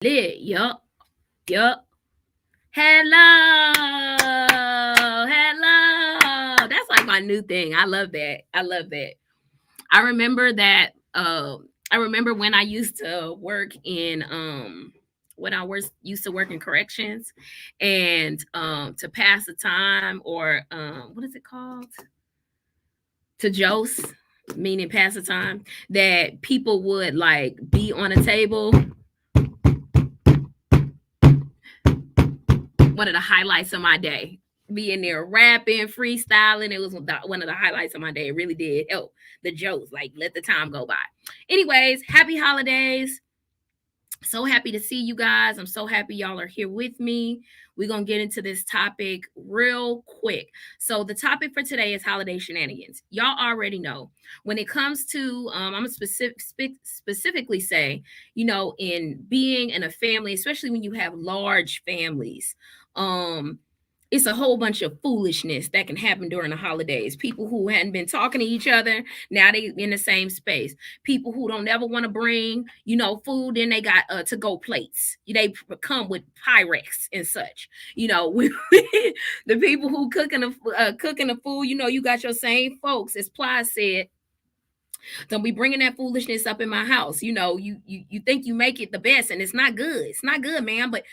Lit. Yup. Yup. Hello. Hello. That's like my new thing. I love that. I love that. I remember that I remember when I used to work in when I was used to work in corrections and to pass the time or what is it called? To Jose, meaning pass the time, that people would like be on a table. One of the highlights of my day. Being there rapping, freestyling. It was one of the highlights of my day. It really did. Oh, the jokes, like let the time go by. Anyways, happy holidays. So happy to see you guys. I'm so happy y'all are here with me. We're going to get into this topic real quick. So, the topic for today is holiday shenanigans. Y'all already know when it comes to, I'm going to specifically say, in being in a family, especially when you have large families, um, it's a whole bunch of foolishness that can happen during the holidays. People who hadn't been talking to each other, now they in the same space. People who don't ever want to bring, food, then they got to go plates. They come with Pyrex and such. The people who cooking the food, you got your same folks, as Ply said. Don't be bringing that foolishness up in my house. You think you make it the best, and it's not good. It's not good, man. But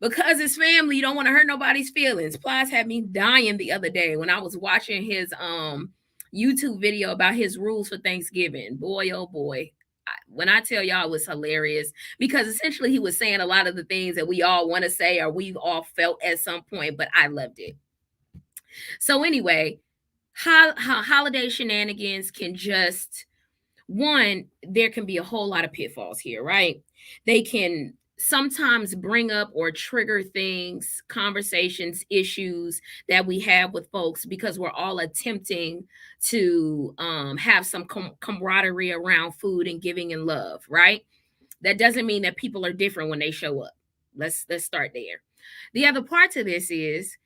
because it's family, you don't want to hurt nobody's feelings. Plies had me dying the other day when I was watching his YouTube video about his rules for Thanksgiving. Boy, oh boy. When I tell y'all, it was hilarious because essentially he was saying a lot of the things that we all want to say or we've all felt at some point, but I loved it. So anyway, holiday shenanigans can just one, there can be a whole lot of pitfalls here, right? They can sometimes bring up or trigger things, conversations, issues that we have with folks because we're all attempting to have some camaraderie around food and giving and love, right? That doesn't mean that people are different when they show up. Let's start there. The other part to this is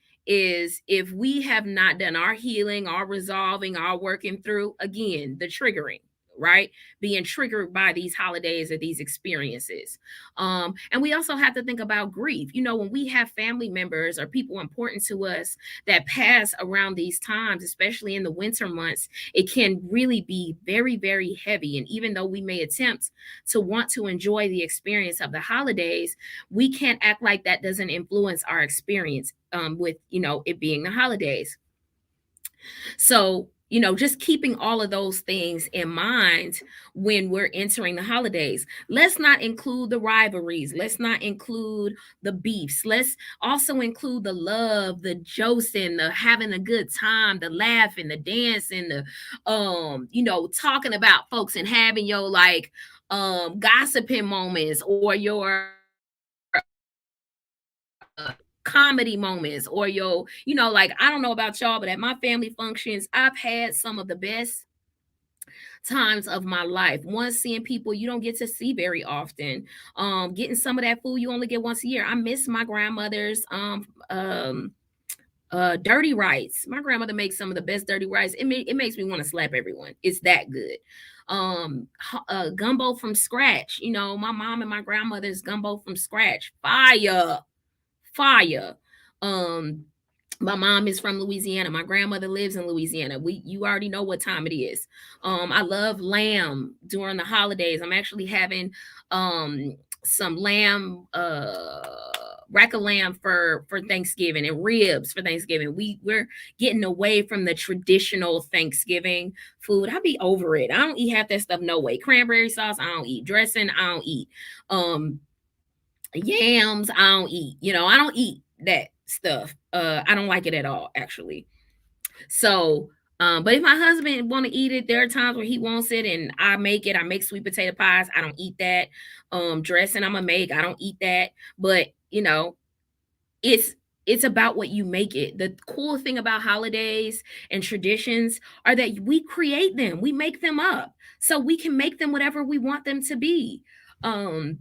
if we have not done our healing, our resolving, our working through, again, the triggering, right? Being triggered by these holidays or these experiences. And we also have to think about grief. When we have family members or people important to us that pass around these times, especially in the winter months, it can really be very, very heavy. And even though we may attempt to want to enjoy the experience of the holidays, we can't act like that doesn't influence our experience with, it being the holidays. So, just keeping all of those things in mind when we're entering the holidays. Let's not include the rivalries. Let's not include the beefs. Let's also include the love, the joking, the having a good time, the laughing, the dancing, the talking about folks and having your gossiping moments or your comedy moments or I don't know about y'all, but at my family functions, I've had some of the best times of my life. One, seeing people you don't get to see very often. Getting some of that food you only get once a year. I miss my grandmother's dirty rice. My grandmother makes some of the best dirty rice. It makes me want to slap everyone. It's that good. Gumbo from scratch. My mom and my grandmother's gumbo from scratch. Fire. Um, my mom is from Louisiana. My grandmother lives in Louisiana. You already know what time it is. I love lamb during the holidays. I'm actually having some lamb rack of lamb for Thanksgiving and ribs for Thanksgiving. We're getting away from the traditional Thanksgiving food. I be over it. I don't eat half that stuff no way. Cranberry sauce, I don't eat. Dressing, I don't eat. Yams, I don't eat. I don't eat that stuff. I don't like it at all, actually. So, but if my husband want to eat it, there are times where he wants it, and I make it. I make sweet potato pies. I don't eat that. Dressing, I'm gonna make. I don't eat that. But it's it's about what you make it. The cool thing about holidays and traditions are that we create them. We make them up, so we can make them whatever we want them to be. Um,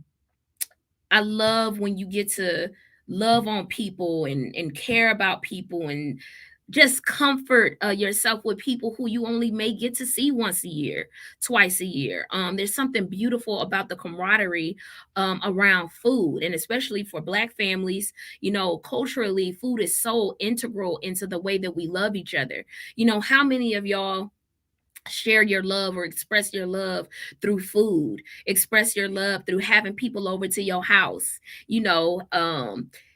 I love when you get to love on people and care about people and just comfort yourself with people who you only may get to see once a year, twice a year. There's something beautiful about the camaraderie around food, and especially for Black families, culturally, food is so integral into the way that we love each other. How many of y'all share your love or express your love through food, express your love through having people over to your house,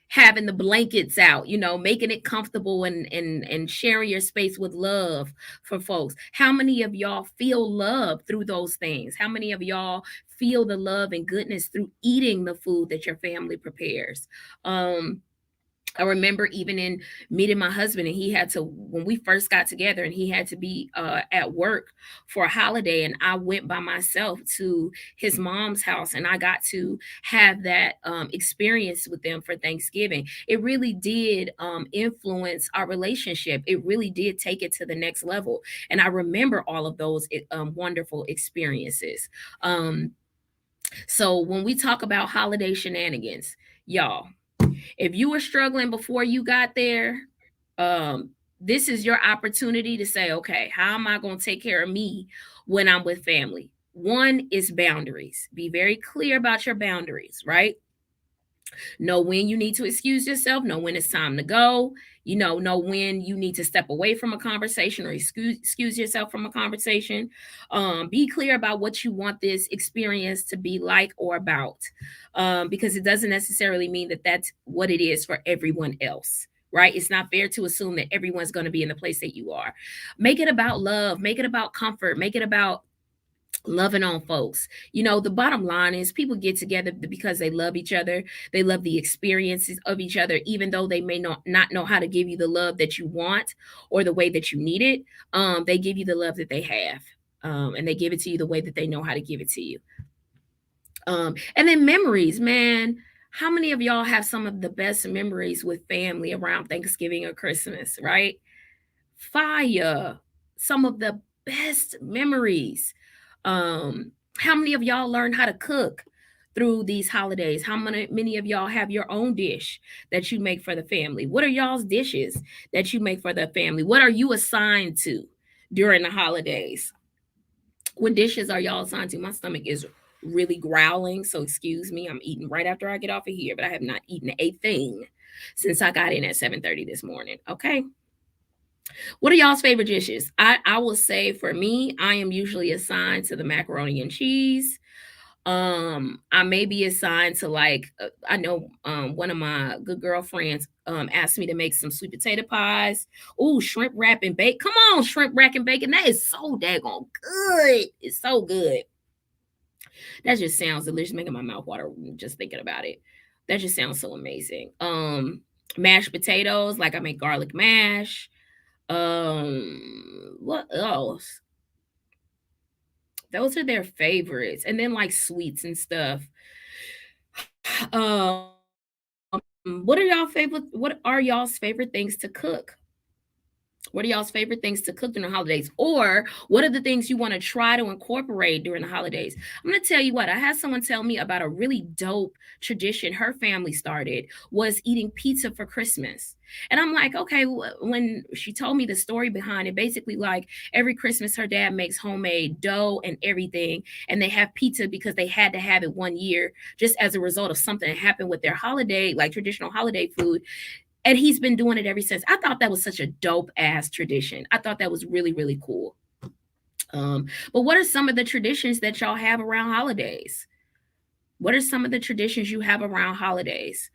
having the blankets out, making it comfortable, and sharing your space with love for folks? How many of y'all feel love through those things? How many of y'all feel the love and goodness through eating the food that your family prepares? I remember even in meeting my husband, and he had to, when we first got together, and he had to be at work for a holiday, and I went by myself to his mom's house, and I got to have that experience with them for Thanksgiving. It really did influence our relationship. It really did take it to the next level. And I remember all of those wonderful experiences. So when we talk about holiday shenanigans, y'all, if you were struggling before you got there, this is your opportunity to say, okay, how am I going to take care of me when I'm with family? One is boundaries. Be very clear about your boundaries, right? Know when you need to excuse yourself, know when it's time to go, know when you need to step away from a conversation or excuse yourself from a conversation. Be clear about what you want this experience to be like or about, because it doesn't necessarily mean that that's what it is for everyone else. Right? It's not fair to assume that everyone's going to be in the place that you are. Make it about love, make it about comfort, make it about loving on folks. The bottom line is people get together because they love each other. They love the experiences of each other, even though they may not know how to give you the love that you want or the way that you need it. They give you the love that they have, and they give it to you the way that they know how to give it to you. And then memories, man. How many of y'all have some of the best memories with family around Thanksgiving or Christmas, right? Fire. Some of the best memories. How many of y'all learned how to cook through these holidays? How many of y'all have your own dish that you make for the family? What are y'all's dishes that you make for the family? What are you assigned to during the holidays? What dishes are y'all assigned to? My stomach is really growling, so excuse me. I'm eating right after I get off of here, but I have not eaten a thing since I got in at 7:30 this morning. Okay. What are y'all's favorite dishes? I will say for me, I am usually assigned to the macaroni and cheese. I may be assigned to I know one of my good girlfriends asked me to make some sweet potato pies. Oh, shrimp wrap and bake. Come on, shrimp wrap and bacon. That is so daggone good. It's so good. That just sounds delicious, making my mouth water just thinking about it. That just sounds so amazing. Mashed potatoes, like I make garlic mash. What else? Those are their favorites. And then like sweets and stuff. Um, what are y'all's favorite things to cook? What are y'all's favorite things to cook during the holidays? Or what are the things you want to try to incorporate during the holidays? I'm going to tell you what, I had someone tell me about a really dope tradition her family started, was eating pizza for Christmas. And I'm like, okay, when she told me the story behind it, basically like every Christmas her dad makes homemade dough and everything, and they have pizza because they had to have it one year just as a result of something that happened with their holiday, like traditional holiday food. And he's been doing it ever since. I thought that was such a dope ass tradition. I thought that was really, really cool. But what are some of the traditions that y'all have around holidays? What are some of the traditions you have around holidays?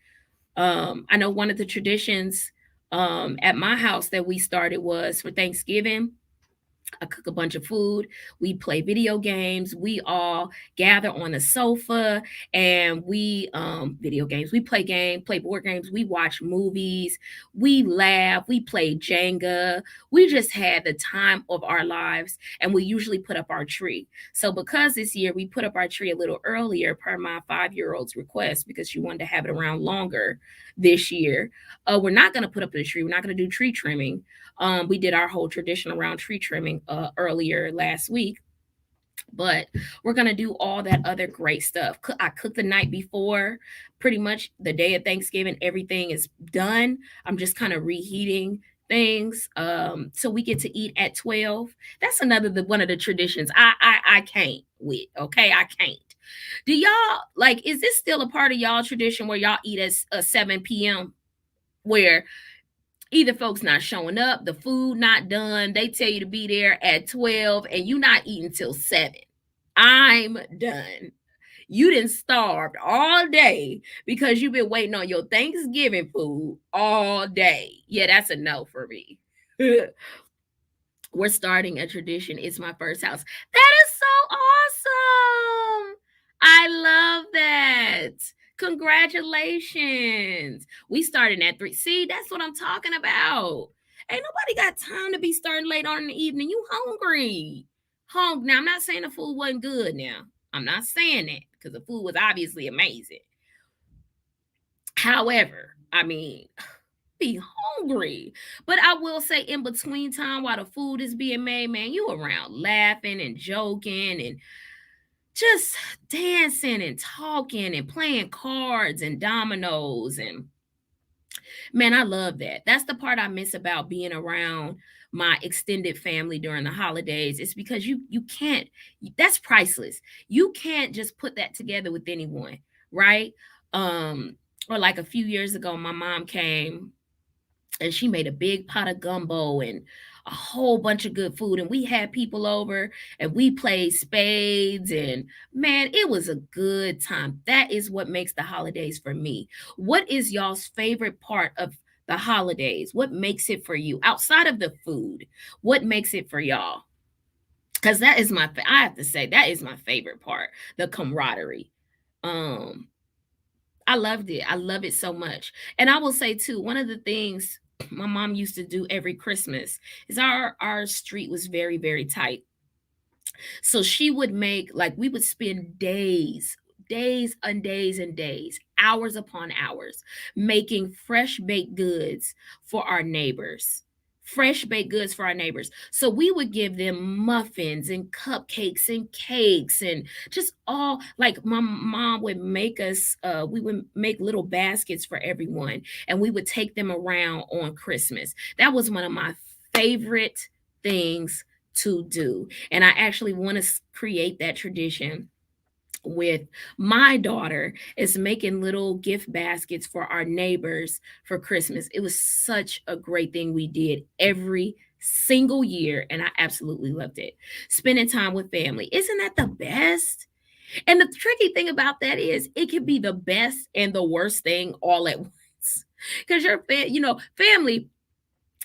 I know one of the traditions at my house that we started was for Thanksgiving. I cook a bunch of food. We play video games. We all gather on the sofa and we video games. We play board games. We watch movies. We laugh. We play Jenga. We just had the time of our lives, and we usually put up our tree. So because this year we put up our tree a little earlier per my 5-year-old's request because she wanted to have it around longer this year, we're not going to put up the tree. We're not going to do tree trimming. We did our whole tradition around tree trimming earlier last week, but we're going to do all that other great stuff. I cooked the night before. Pretty much the day of Thanksgiving, everything is done. I'm just kind of reheating things. So we get to eat at 12. That's another one of the traditions I can't with. Okay, I can't. Do y'all like? Is this still a part of y'all tradition where y'all eat at 7 p.m.? Where either folks not showing up, the food not done, they tell you to be there at 12, and you not eating till 7. I'm done. You done starved all day because you've been waiting on your Thanksgiving food all day. Yeah, that's a no for me. We're starting a tradition. It's my first house. That is so awesome. I love that. Congratulations. We starting at 3. See, that's what I'm talking about. Ain't nobody got time to be starting late on in the evening. You hungry. Now, I'm not saying the food wasn't good now. I'm not saying that because the food was obviously amazing. However, I mean, be hungry. But I will say, in between time while the food is being made, man, you around laughing and joking and just dancing and talking and playing cards and dominoes. And man, I love that. That's the part I miss about being around my extended family during the holidays. It's because you can't, that's priceless. You can't just put that together with anyone, right? Or like a few years ago, my mom came and she made a big pot of gumbo and a whole bunch of good food, and we had people over and we played spades, and man, it was a good time. That is what makes the holidays for me. What is y'all's favorite part of the holidays? What makes it for you outside of the food? What makes it for y'all? Because that is I have to say, that is my favorite part, the camaraderie. um I loved it. I love it so much. And I will say too, one of the things my mom used to do every Christmas is our street was very, very tight. So she would make, like, we would spend days and days and days, hours upon hours, making fresh baked goods for our neighbors. Fresh baked goods for our neighbors. So we would give them muffins and cupcakes and cakes and just all, like, my mom would make us, we would make little baskets for everyone and we would take them around on Christmas. That was one of my favorite things to do. And I actually want to create that tradition with my daughter, is making little gift baskets for our neighbors for Christmas. It was such a great thing we did every single year, and I absolutely loved it. Spending time with family. Isn't that the best? And the tricky thing about that is it can be the best and the worst thing all at once. Because family,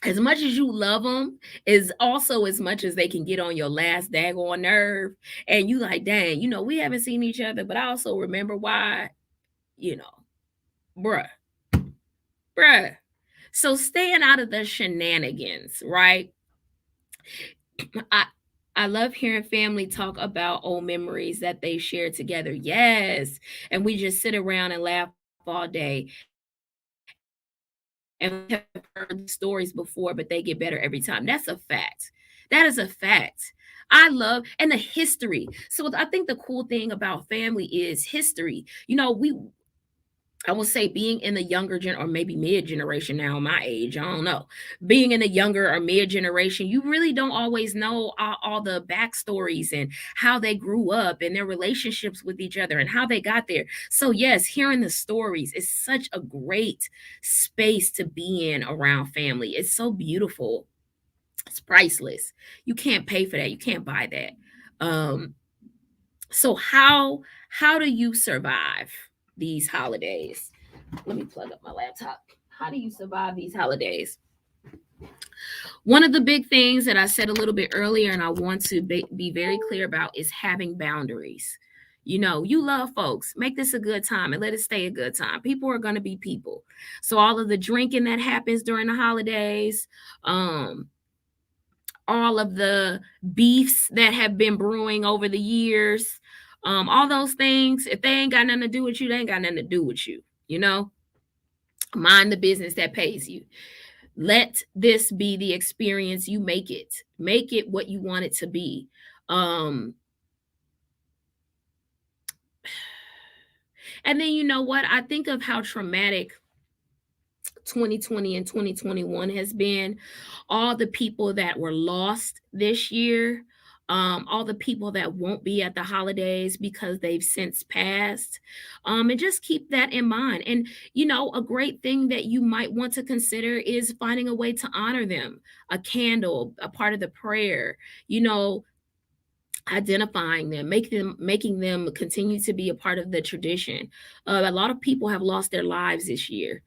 as much as you love them, is also as much as they can get on your last daggone nerve. And you like, dang, we haven't seen each other, but I also remember why, you know, bruh, bruh. So staying out of the shenanigans, right? I I love hearing family talk about old memories that they shared together. Yes. And we just sit around and laugh all day. And we have heard these stories before, but they get better every time. That's a fact. That is a fact. I love, and the history. So I think the cool thing about family is history. I will say, being in the younger or maybe mid generation now, my age, I don't know. Being in the younger or mid generation, you really don't always know all the backstories and how they grew up and their relationships with each other and how they got there. So yes, hearing the stories is such a great space to be in around family. It's so beautiful. It's priceless. You can't pay for that. You can't buy that. So how do you survive these holidays? Let me plug up my laptop. How do you survive these holidays? One of the big things that I said a little bit earlier, and I want to be very clear about, is having boundaries. You love folks. Make this a good time and let it stay a good time. People are going to be people. So all of the drinking that happens during the holidays, all of the beefs that have been brewing over the years, all those things, if they ain't got nothing to do with you, they ain't got nothing to do with you. Mind the business that pays you. Let this be the experience. You make it what you want it to be. And then, you know what, I think of how traumatic 2020 and 2021 has been, all the people that were lost this year, all the people that won't be at the holidays because they've since passed. And just keep that in mind. And, a great thing that you might want to consider is finding a way to honor them, a candle, a part of the prayer, you know, identifying them, making them continue to be a part of the tradition. A lot of people have lost their lives this year.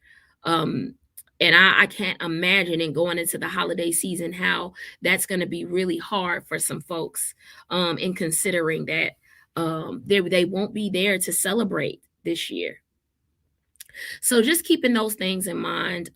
Um, and I can't imagine in going into the holiday season how that's going to be really hard for some folks, in considering that they won't be there to celebrate this year. So just keeping those things in mind.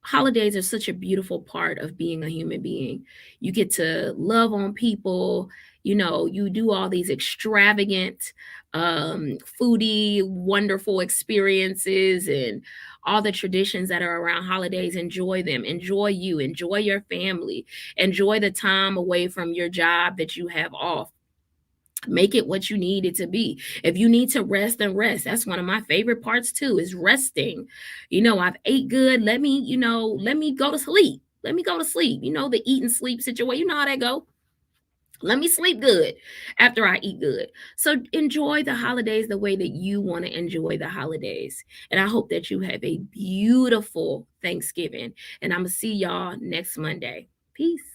Holidays are such a beautiful part of being a human being. You get to love on people, you do all these extravagant, foodie, wonderful experiences and all the traditions that are around holidays. Enjoy them. Enjoy you. Enjoy your family. Enjoy the time away from your job that you have off. Make it what you need it to be. If you need to rest, then rest. That's one of my favorite parts too, is resting. I've ate good. Let me go to sleep. Let me go to sleep. The eat and sleep situation. You know how that go. Let me sleep good after I eat good. So enjoy the holidays the way that you want to enjoy the holidays. And I hope that you have a beautiful Thanksgiving. And I'm going to see y'all next Monday. Peace.